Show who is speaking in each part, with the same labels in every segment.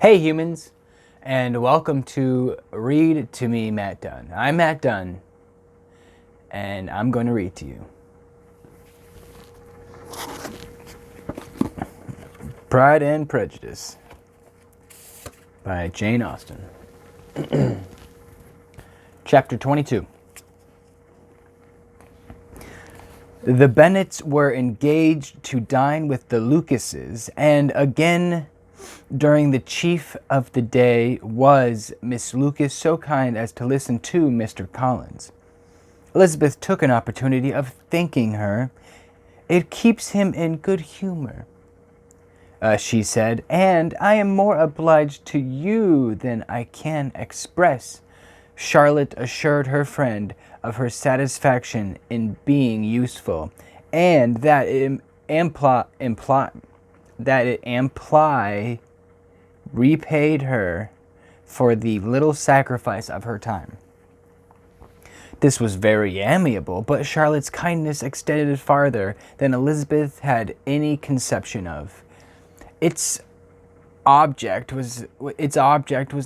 Speaker 1: Hey humans, and welcome to Read to Me, Matt Dunn. I'm Matt Dunn, and I'm going to read to you. Pride and Prejudice by Jane Austen. Chapter 22. The Bennets were engaged to dine with the Lucases, and again during the chief of the day was Miss Lucas so kind as to listen to Mr. Collins. Elizabeth took an opportunity of thanking her. "It keeps him in good humor," she said, "and I am more obliged to you than I can express." Charlotte assured her friend of her satisfaction in being useful, and that it amply repaid her for the little sacrifice of her time. This was very amiable, but Charlotte's kindness extended farther than Elizabeth had any conception of. Its object was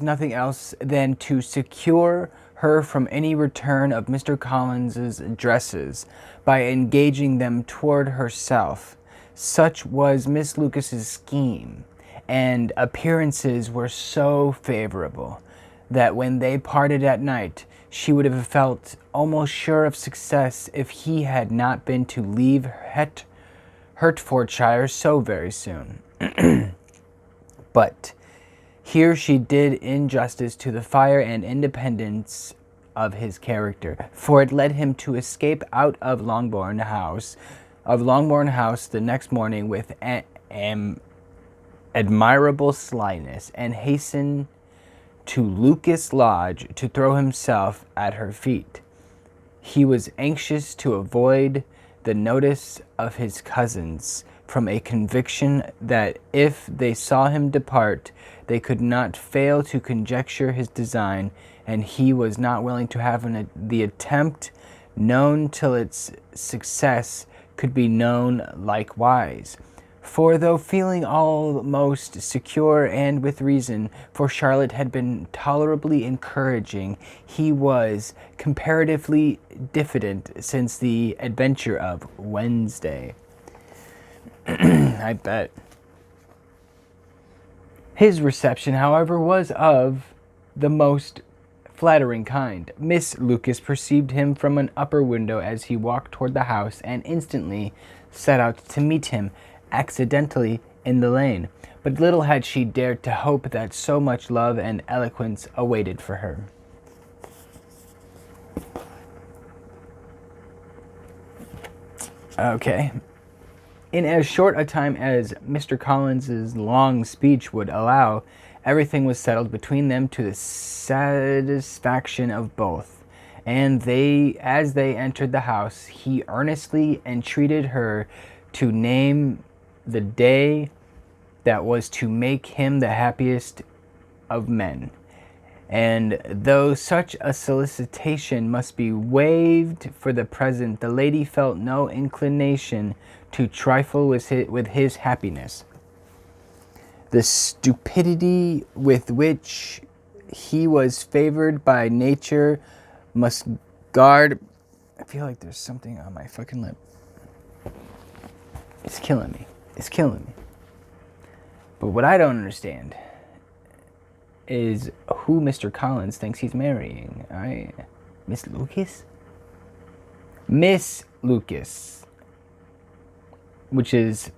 Speaker 1: nothing else than to secure her from any return of Mr. Collins's addresses by engaging them toward herself. Such was Miss Lucas's scheme, and appearances were so favorable that when they parted at night, she would have felt almost sure of success if he had not been to leave Hertfordshire so very soon. But here she did injustice to the fire and independence of his character, for it led him to escape out of Longbourn House the next morning with admirable slyness, and hasten to Lucas Lodge to throw himself at her feet. He was anxious to avoid the notice of his cousins, from a conviction that if they saw him depart, they could not fail to conjecture his design, and he was not willing to have the attempt known till its success could be known likewise. For though feeling almost secure, and with reason, for Charlotte had been tolerably encouraging, he was comparatively diffident since the adventure of Wednesday. I bet. His reception, however, was of the most flattering kind. Miss Lucas perceived him from an upper window as he walked toward the house, and instantly set out to meet him accidentally in the lane. But little had she dared to hope that so much love and eloquence awaited for her. Okay. In as short a time as Mr. Collins's long speech would allow, everything was settled between them to the satisfaction of both, and as they entered the house, he earnestly entreated her to name the day that was to make him the happiest of men. And though such a solicitation must be waived for the present, the lady felt no inclination to trifle with his happiness. The stupidity with which he was favored by nature must guard. I feel like there's something on my fucking lip. It's killing me. But what I don't understand is who Mr. Collins thinks he's marrying. Miss Lucas? Miss Lucas, which is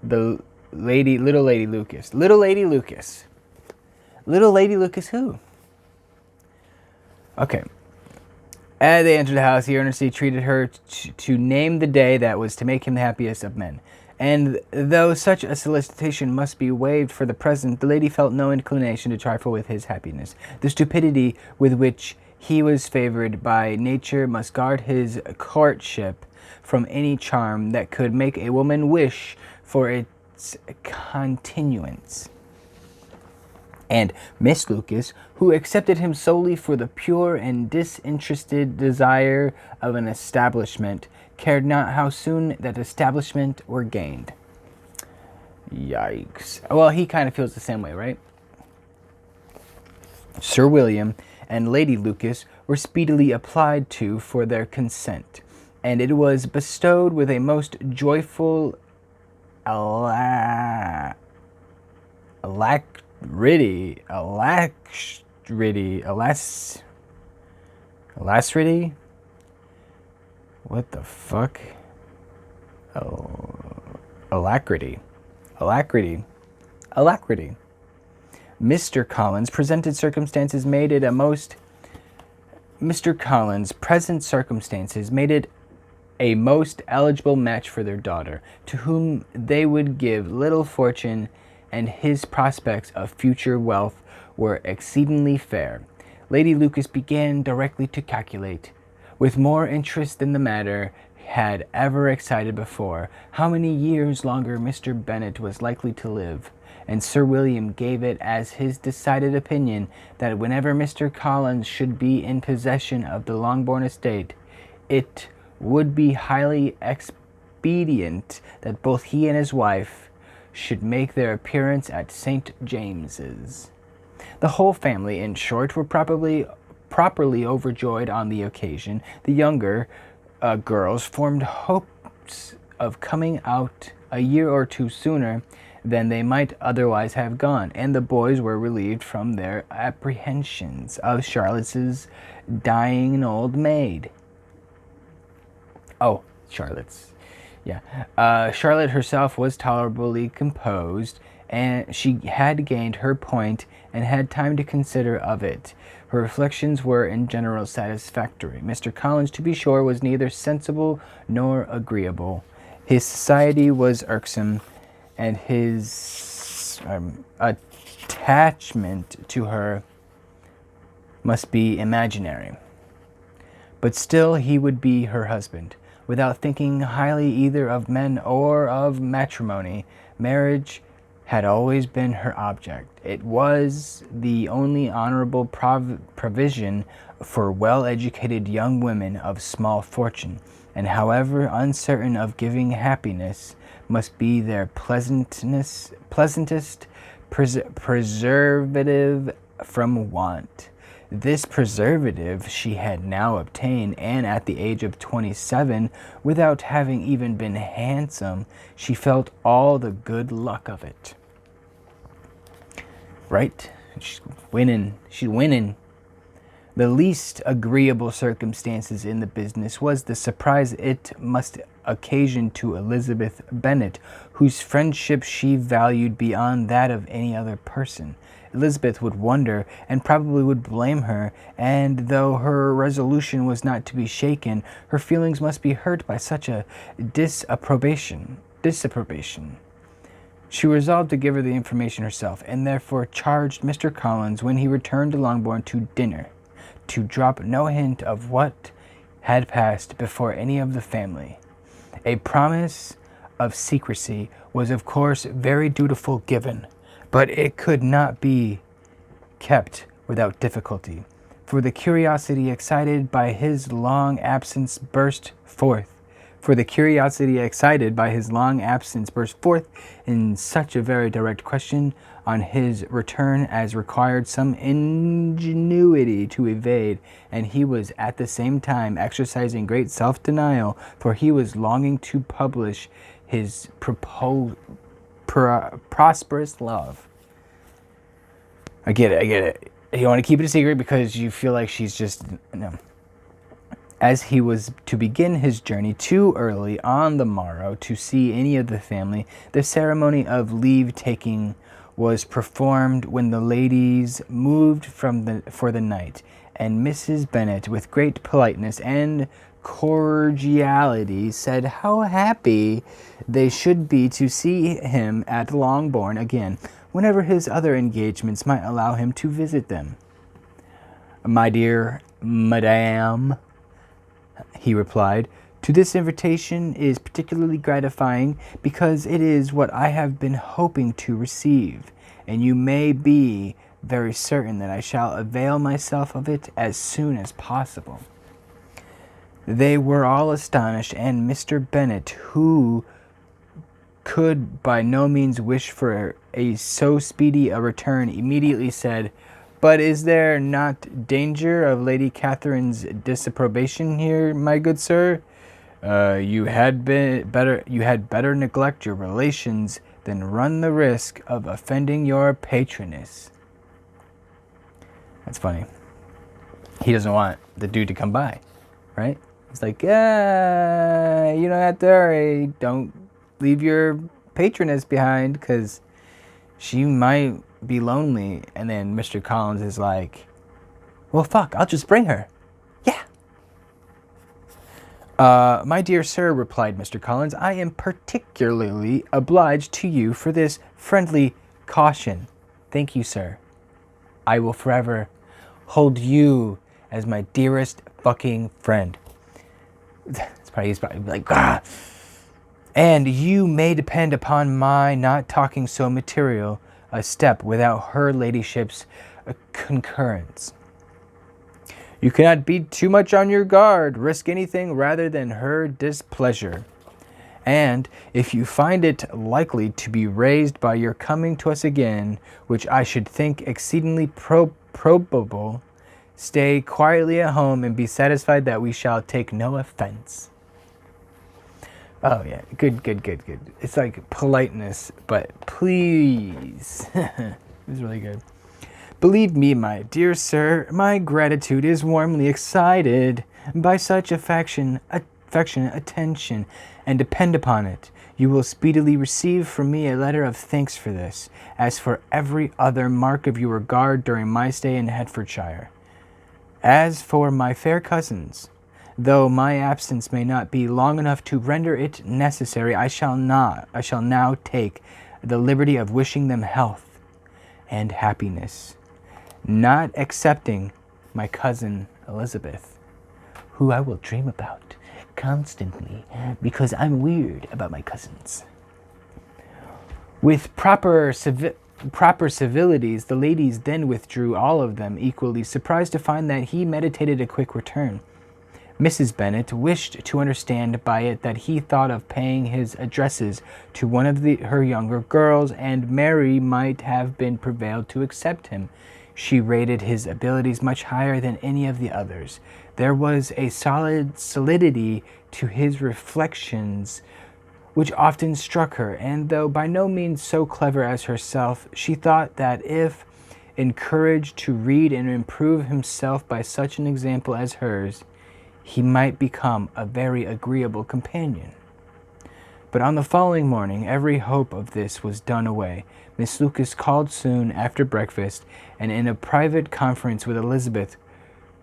Speaker 1: the little lady Lucas. Little lady Lucas who? Okay. As they entered the house, he earnestly treated her to name the day that was to make him the happiest of men. And though such a solicitation must be waived for the present, the lady felt no inclination to trifle with his happiness. The stupidity with which he was favored by nature must guard his courtship from any charm that could make a woman wish for its continuance. And Miss Lucas, who accepted him solely for the pure and disinterested desire of an establishment, cared not how soon that establishment were gained. Yikes. Well, he kind of feels the same way, right? Sir William and Lady Lucas were speedily applied to for their consent, and it was bestowed with a most joyful alacrity, what the fuck? Alacrity. Mr. Collins' present circumstances made it a most eligible match for their daughter, to whom they would give little fortune, and his prospects of future wealth were exceedingly fair. Lady Lucas began directly to calculate, with more interest than the matter had ever excited before, how many years longer Mr. Bennet was likely to live, and Sir William gave it as his decided opinion that whenever Mr. Collins should be in possession of the Longbourn estate, it would be highly expedient that both he and his wife should make their appearance at St. James's. The whole family, in short, were properly overjoyed on the occasion. The younger girls formed hopes of coming out a year or two sooner than they might otherwise have gone, and the boys were relieved from their apprehensions of Charlotte's dying old maid. Oh, Charlotte's. Yeah. Charlotte herself was tolerably composed, and she had gained her point and had time to consider of it. Her reflections were in general satisfactory. Mr. Collins, to be sure, was neither sensible nor agreeable. His society was irksome, and his attachment to her must be imaginary. But still he would be her husband, without thinking highly either of men or of matrimony. Marriage had always been her object. It was the only honorable provision for well-educated young women of small fortune, and however uncertain of giving happiness, must be their pleasantest preservative from want. This preservative she had now obtained, and at the age of 27, without having even been handsome, she felt all the good luck of it. Right? She's winning. The least agreeable circumstances in the business was the surprise it must occasion to Elizabeth Bennet, whose friendship she valued beyond that of any other person. Elizabeth would wonder, and probably would blame her, and though her resolution was not to be shaken, her feelings must be hurt by such a disapprobation. She resolved to give her the information herself, and therefore charged Mr. Collins, when he returned to Longbourn to dinner, to drop no hint of what had passed before any of the family. A promise of secrecy was of course very dutifully given, but it could not be kept without difficulty, for the curiosity excited by his long absence burst forth in such a very direct question on his return as required some ingenuity to evade, and he was at the same time exercising great self-denial, for he was longing to publish his prosperous love. I get it. You want to keep it a secret because you feel like she's just... No. As he was to begin his journey too early on the morrow to see any of the family, the ceremony of leave-taking was performed when the ladies moved for the night, and Mrs. Bennet, with great politeness and cordiality, said how happy they should be to see him at Longbourn again, whenever his other engagements might allow him to visit them. "My dear Madame," he replied, "to this invitation is particularly gratifying because it is what I have been hoping to receive, and you may be very certain that I shall avail myself of it as soon as possible." They were all astonished, and Mr. Bennet, who could by no means wish for a so speedy a return, immediately said, "But is there not danger of Lady Catherine's disapprobation here, my good sir? You had better neglect your relations than run the risk of offending your patroness." That's funny. He doesn't want the dude to come by, right? He's like, yeah, you don't have to worry. Don't leave your patroness behind because she might be lonely. And then Mr. Collins is like, well, fuck, I'll just bring her. Yeah. My dear sir, replied Mr. Collins, I am particularly obliged to you for this friendly caution. Thank you, sir. I will forever hold you as my dearest fucking friend. He's probably like, ah. And you may depend upon my not talking so material a step without her ladyship's concurrence. You cannot be too much on your guard, risk anything rather than her displeasure. And if you find it likely to be raised by your coming to us again, which I should think exceedingly probable, stay quietly at home and be satisfied that we shall take no offense. Oh yeah, good. It's like politeness, but please. It was really good. Believe me, my dear sir, my gratitude is warmly excited by such affectionate attention, and depend upon it, you will speedily receive from me a letter of thanks for this, as for every other mark of your regard during my stay in Hertfordshire. As for my fair cousins, though my absence may not be long enough to render it necessary, I shall now take the liberty of wishing them health and happiness, not excepting my cousin Elizabeth, who I will dream about constantly because I'm weird about my cousins. With proper civilities, the ladies then withdrew, all of them equally surprised to find that he meditated a quick return. Mrs. Bennet wished to understand by it that he thought of paying his addresses to one of her younger girls, and Mary might have been prevailed to accept him. She rated his abilities much higher than any of the others. There was a solidity to his reflections which often struck her, and though by no means so clever as herself, she thought that if encouraged to read and improve himself by such an example as hers, he might become a very agreeable companion. But on the following morning, every hope of this was done away. Miss Lucas called soon after breakfast, and in a private conference with Elizabeth,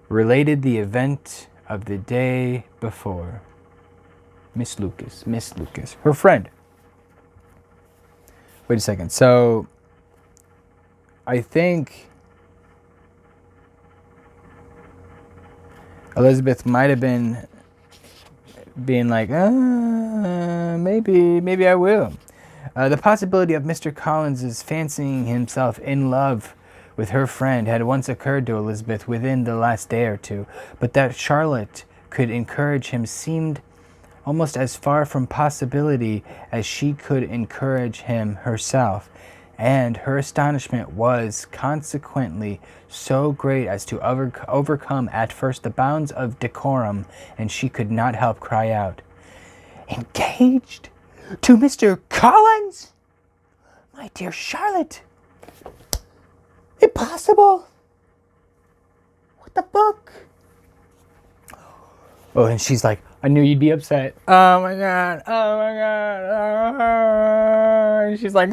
Speaker 1: related the event of the day before. Miss Lucas, her friend. Wait a second. So, I think Elizabeth might have been being like, maybe I will. The possibility of Mr. Collins's fancying himself in love with her friend had once occurred to Elizabeth within the last day or two, but that Charlotte could encourage him seemed almost as far from possibility as she could encourage him herself, and her astonishment was consequently so great as to overcome at first the bounds of decorum, and she could not help cry out, "Engaged to Mr. Collins? My dear Charlotte! Impossible! What the fuck?" Oh, and she's like, "I knew you'd be upset. Oh my god, oh my god, oh." And she's like,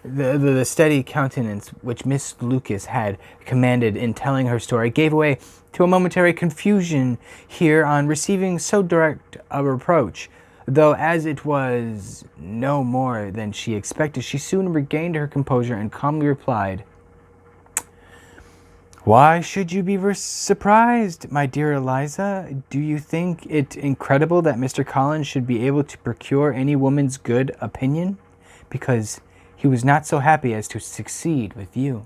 Speaker 1: The steady countenance which Miss Lucas had commanded in telling her story gave way to a momentary confusion here on receiving so direct a reproach, though as it was no more than she expected, she soon regained her composure and calmly replied, "Why should you be surprised, my dear Eliza? Do you think it incredible that Mr. Collins should be able to procure any woman's good opinion? Because he was not so happy as to succeed with you.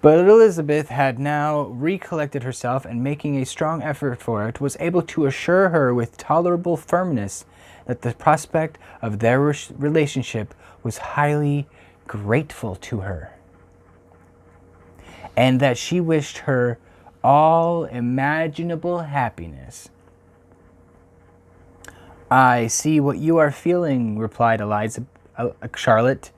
Speaker 1: But Elizabeth had now recollected herself, and making a strong effort for it, was able to assure her with tolerable firmness that the prospect of their relationship was highly grateful to her, and that she wished her all imaginable happiness. "I see what you are feeling," replied Charlotte.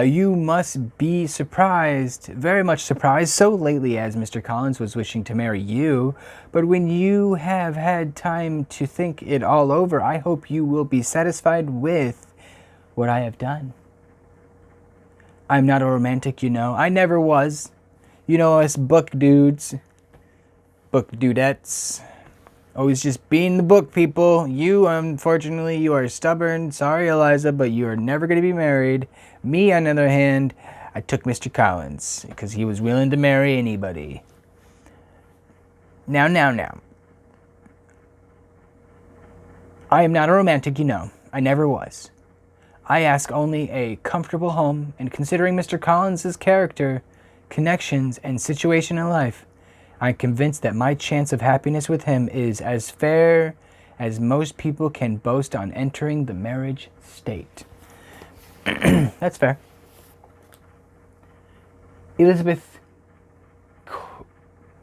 Speaker 1: "You must be surprised, very much surprised, so lately as Mr. Collins was wishing to marry you. But when you have had time to think it all over, I hope you will be satisfied with what I have done. I'm not a romantic, you know. I never was. You know us book dudes, book dudettes. Always just being the book people. You, unfortunately, you are stubborn. Sorry, Eliza, but you are never going to be married. Me, on the other hand, I took Mr. Collins because he was willing to marry anybody. Now. I am not a romantic, you know. I never was. I ask only a comfortable home, and considering Mr. Collins's character, connections, and situation in life, I'm convinced that my chance of happiness with him is as fair as most people can boast on entering the marriage state." That's fair. Elizabeth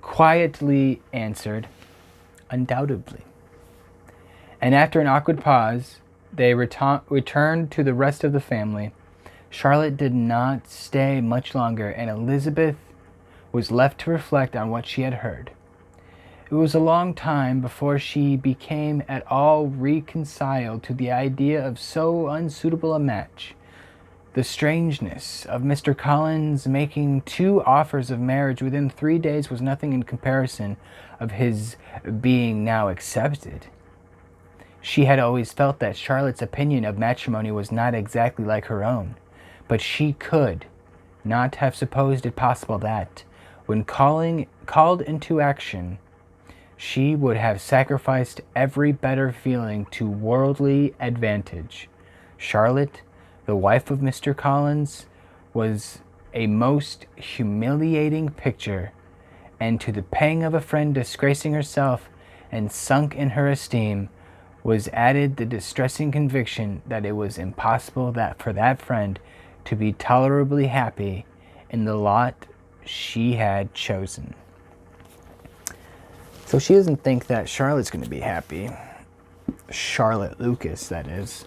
Speaker 1: quietly answered, "Undoubtedly." And after an awkward pause, they returned to the rest of the family. Charlotte did not stay much longer, and Elizabeth was left to reflect on what she had heard. It was a long time before she became at all reconciled to the idea of so unsuitable a match. The strangeness of Mr. Collins making 2 offers of marriage within 3 days was nothing in comparison of his being now accepted. She had always felt that Charlotte's opinion of matrimony was not exactly like her own, but she could not have supposed it possible that, when called into action, she would have sacrificed every better feeling to worldly advantage. Charlotte, the wife of Mr. Collins, was a most humiliating picture, and to the pang of a friend disgracing herself and sunk in her esteem was added the distressing conviction that it was impossible that for that friend to be tolerably happy in the lot she had chosen. So she doesn't think that Charlotte's going to be happy. Charlotte Lucas, that is.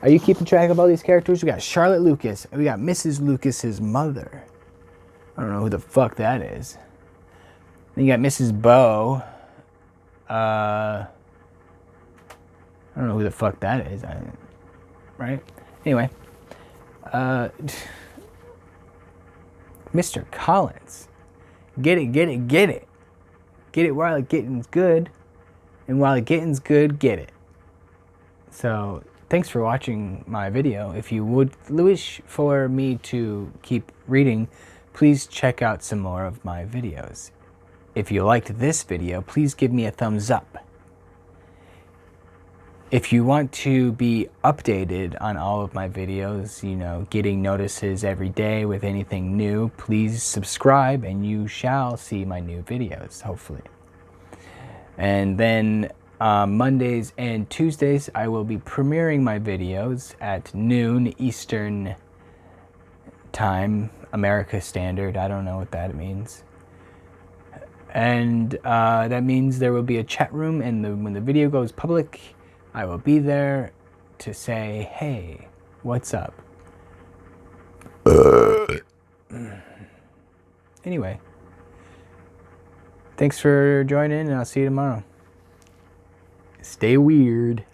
Speaker 1: Are you keeping track of all these characters? We got Charlotte Lucas, and we got Mrs. Lucas's mother. I don't know who the fuck that is. Then you got Mrs. Bow. I don't know who the fuck that is. Right? Anyway. Mr. Collins. Get it. Get it while it getting's good. And while it getting's good, get it. So, thanks for watching my video. If you would wish for me to keep reading, please check out some more of my videos. If you liked this video, please give me a thumbs up. If you want to be updated on all of my videos, you know, getting notices every day with anything new, please subscribe and you shall see my new videos, hopefully. And then Mondays and Tuesdays, I will be premiering my videos at noon Eastern Time, America Standard. I don't know what that means. And that means there will be a chat room, and when the video goes public, I will be there to say, hey, what's up? Anyway, thanks for joining, and I'll see you tomorrow. Stay weird.